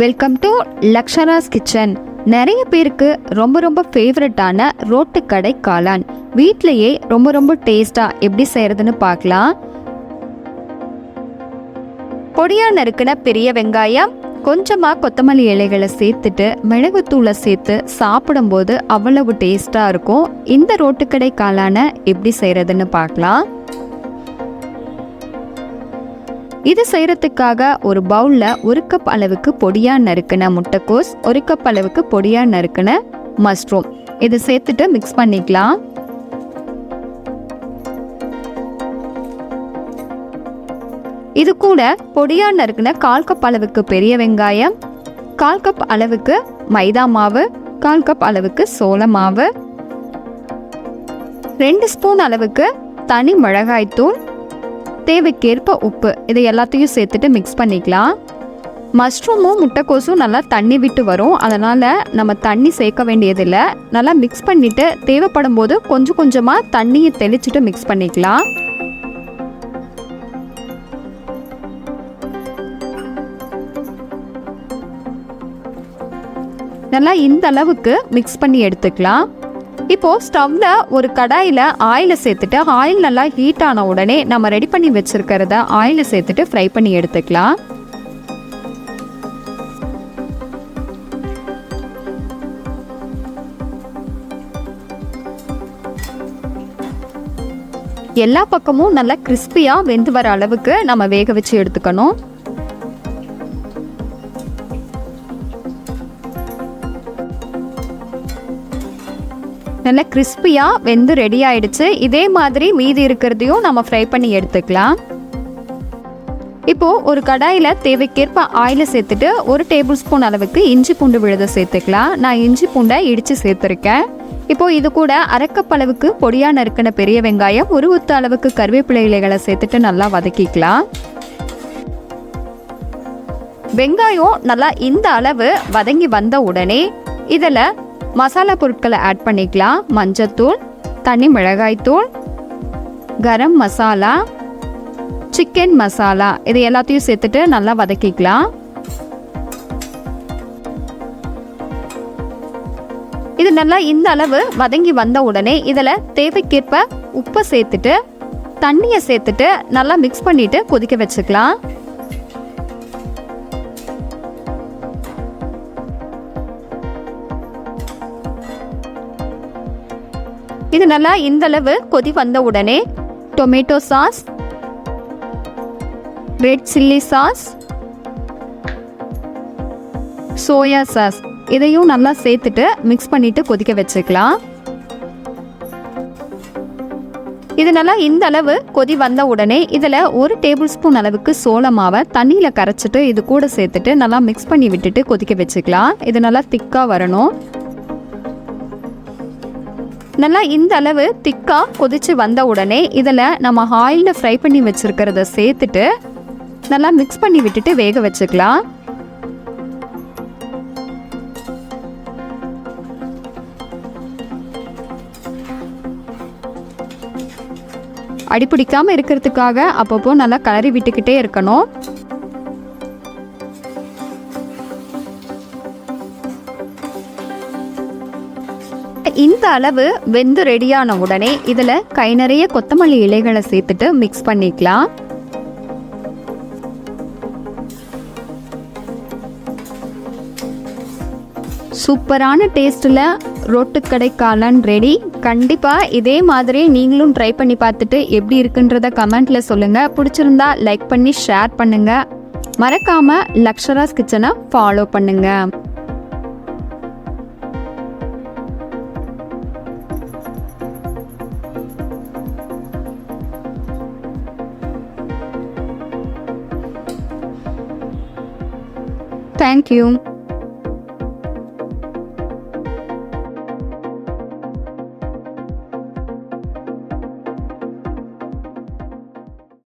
Welcome to லக்ஷராஸ் kitchen. நிறைய பேருக்கு ரொம்ப ஃபேவரட்டான ரோட்டுக்கடை காளான் வீட்டிலையே ரொம்ப டேஸ்ட்டாக எப்படி செய்கிறதுன்னு பார்க்கலாம். பொடியாக நறுக்கின பெரிய வெங்காயம், கொஞ்சமாக கொத்தமல்லி இலைகளை சேர்த்துட்டு மிளகுத்தூளை சேர்த்து சாப்பிடும்போது அவ்வளவு டேஸ்ட்டாக இருக்கும். இந்த ரோட்டுக்கடை காளானை எப்படி செய்கிறதுன்னு பார்க்கலாம். இது செய்கிறதுக்காக ஒரு பவுலில் 1 கப் அளவுக்கு பொடியாக நறுக்கின முட்டைக்கோஸ், 1 கப் அளவுக்கு பொடியாக நறுக்கின மஷ்ரூம் இதை சேர்த்துட்டு மிக்ஸ் பண்ணிக்கலாம். இது கூட பொடியாக நறுக்கின 1/4 கப் அளவுக்கு பெரிய வெங்காயம், 1/4 கப் அளவுக்கு மைதா மாவு, 1/4 கப் அளவுக்கு சோள மாவு, 2 ஸ்பூன் அளவுக்கு தனி மிளகாய்த்தூள், தேவைக்கேற்ப உப்பு, இதை எல்லாத்தையும் சேர்த்துட்டு மிக்ஸ் பண்ணிக்கலாம். மஷ்ரூமும் முட்டைக்கோஸும் நல்லா தண்ணி விட்டு வரும், அதனால் நம்ம தண்ணி சேர்க்க வேண்டியதில்லை. நல்லா மிக்ஸ் பண்ணிவிட்டு தேவைப்படும் போது கொஞ்சமாக தண்ணியை தெளிச்சுட்டு மிக்ஸ் பண்ணிக்கலாம். நல்லா இந்த அளவுக்கு மிக்ஸ் பண்ணி எடுத்துக்கலாம். இப்போது ஸ்டவ்வில் ஒரு கடாயில் ஆயிலை சேர்த்துட்டு ஆயில் நல்லா ஹீட் ஆன உடனே நம்ம ரெடி பண்ணி வச்சுருக்கிறத ஆயிலை சேர்த்துட்டு ஃப்ரை பண்ணி எடுத்துக்கலாம். எல்லா பக்கமும் நல்லா கிறிஸ்பியாக வெந்து வர அளவுக்கு நம்ம வேக வச்சு எடுத்துக்கணும். நல்லா கிறிஸ்பியாக வெந்து ரெடி ஆயிடுச்சு. இதே மாதிரி மீதி இருக்கிறதையும் நம்ம ஃப்ரை பண்ணி எடுத்துக்கலாம். இப்போது ஒரு கடாயில் தேவைக்கேற்ப ஆயிலை சேர்த்துட்டு 1 டேபிள் ஸ்பூன் அளவுக்கு இஞ்சி பூண்டு விழுதை சேர்த்துக்கலாம். நான் இஞ்சி பூண்டை இடித்து சேர்த்துருக்கேன். இப்போது இது கூட 1/2 கப் அளவுக்கு பொடியாக நறுக்கின பெரிய வெங்காயம், 1 கொத்து அளவுக்கு கருவேப்பிலை இலைகளை சேர்த்துட்டு நல்லா வதக்கிக்கலாம். வெங்காயம் நல்லா இந்த அளவு வதங்கி வந்த உடனே இதில் மசாலா பொருட்களை ஆட் பண்ணிக்கலாம். மஞ்சத்தூள், தனி மிளகாய்த்தூள், கரம் மசாலா, சிக்கன் மசாலா, இது எல்லாத்தையும் சேர்த்துட்டு நல்லா வதக்கிக்கலாம். இது நல்லா இந்த அளவு வதங்கி வந்த உடனே இதில் தேவைக்கேற்ப உப்பை சேர்த்துட்டு தண்ணியை சேர்த்துட்டு நல்லா மிக்ஸ் பண்ணிட்டு கொதிக்க வச்சுக்கலாம். இது நல்லா இந்த அளவு கொதி வந்த உடனே tomato sauce, red chilli sauce, soya sauce இதையும் நல்லா சேர்த்துட்டு மிக்ஸ் பண்ணிட்டு கொதிக்க வச்சுக்கலாம். இது நல்லா இந்த அளவு கொதி வந்த உடனே இதில் 1 டேபிள் ஸ்பூன் அளவுக்கு சோள மாவை தண்ணியில் கரைச்சிட்டு இது கூட சேர்த்துட்டு நல்லா மிக்ஸ் பண்ணி விட்டுட்டு கொதிக்க வச்சுக்கலாம். இது நல்லா திக்காக வரணும். நல்லா இந்த அளவு திக்காக கொதிச்சு வந்த உடனே இதில் நம்ம ஆயிலில் ஃப்ரை பண்ணி வச்சுருக்கிறத சேர்த்துட்டு நல்லா மிக்ஸ் பண்ணி விட்டுட்டு வேக வச்சுக்கலாம். அடிப்பிடிக்காமல் இருக்கிறதுக்காக அப்பப்போ நல்லா கலரி விட்டுக்கிட்டே இருக்கணும். இந்த அளவு வெந்து ரெடியான உடனே இதில் கை நிறைய கொத்தமல்லி இலைகளை சேர்த்துட்டு மிக்ஸ் பண்ணிக்கலாம். சூப்பரான டேஸ்ட்டில் ரோட்டுக்கடை காளான் ரெடி. கண்டிப்பாக இதே மாதிரி நீங்களும் ட்ரை பண்ணி பார்த்துட்டு எப்படி இருக்குன்றத கமெண்ட்டில் சொல்லுங்கள். பிடிச்சிருந்தா லைக் பண்ணி ஷேர் பண்ணுங்கள். மறக்காமல் லக்ஷராஸ் கிச்சனை ஃபாலோ பண்ணுங்கள். Thank you.